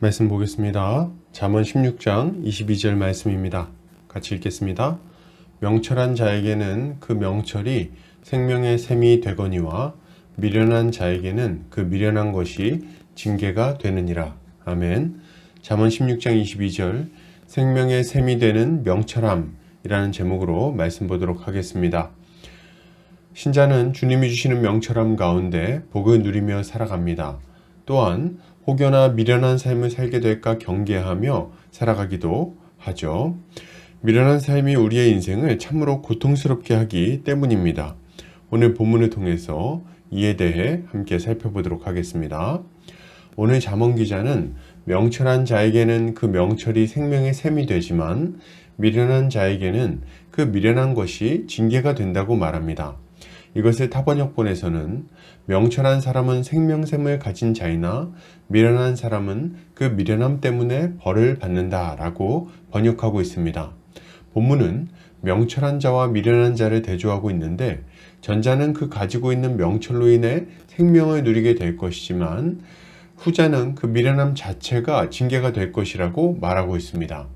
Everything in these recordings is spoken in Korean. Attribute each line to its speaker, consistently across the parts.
Speaker 1: 말씀 보겠습니다. 잠언 16장 22절 말씀입니다. 같이 읽겠습니다. 명철한 자에게는 그 명철이 생명의 샘이 되거니와 미련한 자에게는 그 미련한 것이 징계가 되느니라. 아멘. 잠언 16장 22절 생명의 샘이 되는 명철함이라는 제목으로 말씀 보도록 하겠습니다. 신자는 주님이 주시는 명철함 가운데 복을 누리며 살아갑니다. 또한 혹여나 미련한 삶을 살게 될까 경계하며 살아가기도 하죠. 미련한 삶이 우리의 인생을 참으로 고통스럽게 하기 때문입니다. 오늘 본문을 통해서 이에 대해 함께 살펴보도록 하겠습니다. 오늘 잠언 기자는 명철한 자에게는 그 명철이 생명의 샘이 되지만 미련한 자에게는 그 미련한 것이 징계가 된다고 말합니다. 이것을 타번역본에서는 명철한 사람은 생명샘을 가진 자이나 미련한 사람은 그 미련함 때문에 벌을 받는다 라고 번역하고 있습니다. 본문은 명철한 자와 미련한 자를 대조하고 있는데 전자는 그 가지고 있는 명철로 인해 생명을 누리게 될 것이지만 후자는 그 미련함 자체가 징계가 될 것이라고 말하고 있습니다.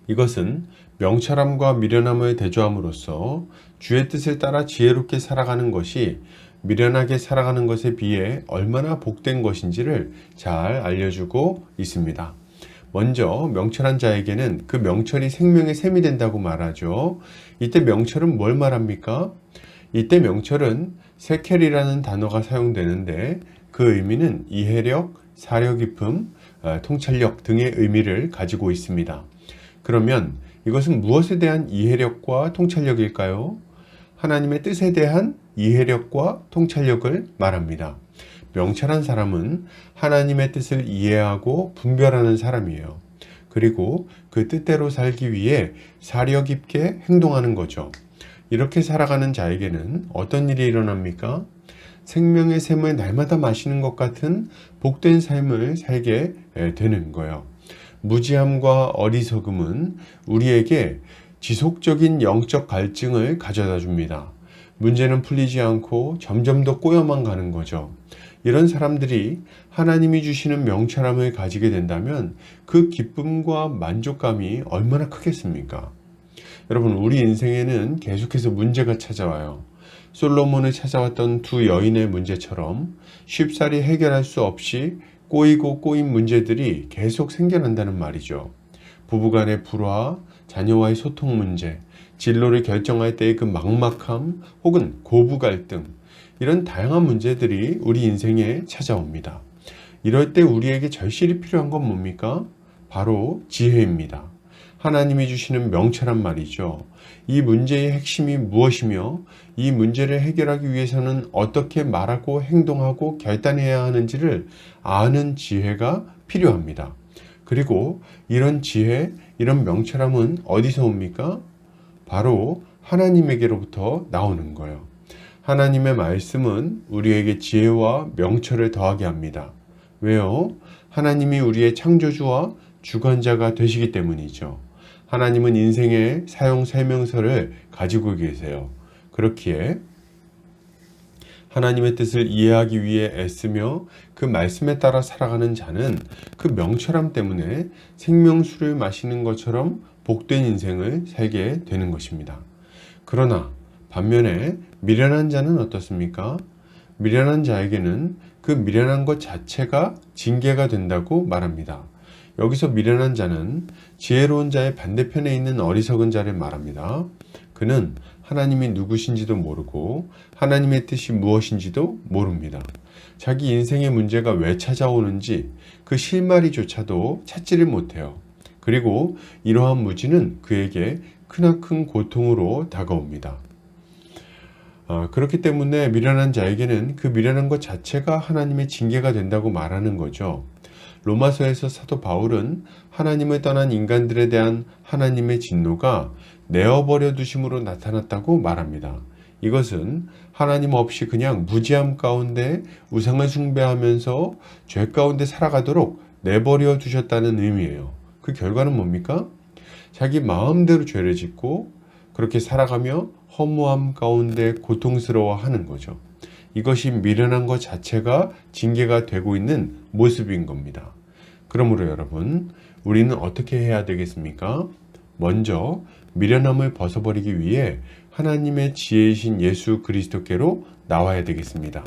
Speaker 1: 이것은 명철함과 미련함을 대조함으로써 주의 뜻을 따라 지혜롭게 살아가는 것이 미련하게 살아가는 것에 비해 얼마나 복된 것인지를 잘 알려주고 있습니다. 먼저 명철한 자에게는 그 명철이 생명의 샘이 된다고 말하죠. 이때 명철은 뭘 말합니까? 이때 명철은 세켈이라는 단어가 사용되는데 그 의미는 이해력, 사려 깊음, 통찰력 등의 의미를 가지고 있습니다. 그러면 이것은 무엇에 대한 이해력과 통찰력일까요? 하나님의 뜻에 대한 이해력과 통찰력을 말합니다. 명철한 사람은 하나님의 뜻을 이해하고 분별하는 사람이에요. 그리고 그 뜻대로 살기 위해 사려 깊게 행동하는 거죠. 이렇게 살아가는 자에게는 어떤 일이 일어납니까? 생명의 샘을 날마다 마시는 것 같은 복된 삶을 살게 되는 거예요. 무지함과 어리석음은 우리에게 지속적인 영적 갈증을 가져다 줍니다. 문제는 풀리지 않고 점점 더 꼬여만 가는 거죠. 이런 사람들이 하나님이 주시는 명철함을 가지게 된다면 그 기쁨과 만족감이 얼마나 크겠습니까? 여러분, 우리 인생에는 계속해서 문제가 찾아와요. 솔로몬을 찾아왔던 두 여인의 문제처럼 쉽사리 해결할 수 없이 꼬이고 꼬인 문제들이 계속 생겨난다는 말이죠. 부부간의 불화, 자녀와의 소통 문제, 진로를 결정할 때의 그 막막함 혹은 고부 갈등, 이런 다양한 문제들이 우리 인생에 찾아옵니다. 이럴 때 우리에게 절실히 필요한 건 뭡니까? 바로 지혜입니다. 하나님이 주시는 명철한 말이죠. 이 문제의 핵심이 무엇이며 이 문제를 해결하기 위해서는 어떻게 말하고 행동하고 결단해야 하는지를 아는 지혜가 필요합니다. 그리고 이런 지혜, 이런 명철함은 어디서 옵니까? 바로 하나님에게로부터 나오는 거예요. 하나님의 말씀은 우리에게 지혜와 명철을 더하게 합니다. 왜요? 하나님이 우리의 창조주와 주관자가 되시기 때문이죠. 하나님은 인생의 사용 설명서를 가지고 계세요. 그렇기에 하나님의 뜻을 이해하기 위해 애쓰며 그 말씀에 따라 살아가는 자는 그 명철함 때문에 생명수를 마시는 것처럼 복된 인생을 살게 되는 것입니다. 그러나 반면에 미련한 자는 어떻습니까? 미련한 자에게는 그 미련한 것 자체가 징계가 된다고 말합니다. 여기서 미련한 자는 지혜로운 자의 반대편에 있는 어리석은 자를 말합니다. 그는 하나님이 누구신지도 모르고 하나님의 뜻이 무엇인지도 모릅니다. 자기 인생의 문제가 왜 찾아오는지 그 실마리조차도 찾지를 못해요. 그리고 이러한 무지는 그에게 크나큰 고통으로 다가옵니다. 그렇기 때문에 미련한 자에게는 그 미련한 것 자체가 하나님의 징계가 된다고 말하는 거죠. 로마서에서 사도 바울은 하나님을 떠난 인간들에 대한 하나님의 진노가 내어버려 두심으로 나타났다고 말합니다. 이것은 하나님 없이 그냥 무지함 가운데 우상을 숭배하면서 죄 가운데 살아가도록 내버려 두셨다는 의미예요. 그 결과는 뭡니까? 자기 마음대로 죄를 짓고 그렇게 살아가며 허무함 가운데 고통스러워하는 거죠. 이것이 미련한 것 자체가 징계가 되고 있는 모습인 겁니다. 그러므로 여러분, 우리는 어떻게 해야 되겠습니까? 먼저 미련함을 벗어버리기 위해 하나님의 지혜이신 예수 그리스도께로 나와야 되겠습니다.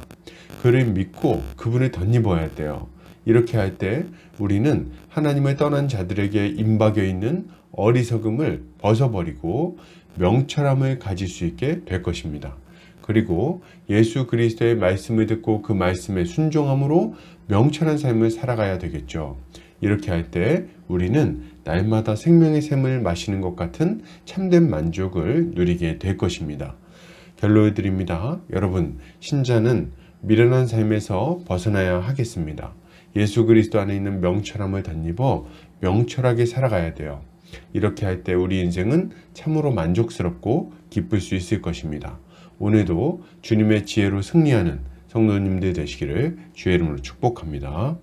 Speaker 1: 그를 믿고 그분을 덧입어야 돼요. 이렇게 할 때 우리는 하나님을 떠난 자들에게 임박여 있는 어리석음을 벗어버리고 명철함을 가질 수 있게 될 것입니다. 그리고 예수 그리스도의 말씀을 듣고 그 말씀에 순종함으로 명철한 삶을 살아가야 되겠죠. 이렇게 할 때 우리는 날마다 생명의 샘을 마시는 것 같은 참된 만족을 누리게 될 것입니다. 결론을 드립니다. 여러분, 신자는 미련한 삶에서 벗어나야 하겠습니다. 예수 그리스도 안에 있는 명철함을 덧입어 명철하게 살아가야 돼요. 이렇게 할 때 우리 인생은 참으로 만족스럽고 기쁠 수 있을 것입니다. 오늘도 주님의 지혜로 승리하는 성도님들 되시기를 주의 이름으로 축복합니다.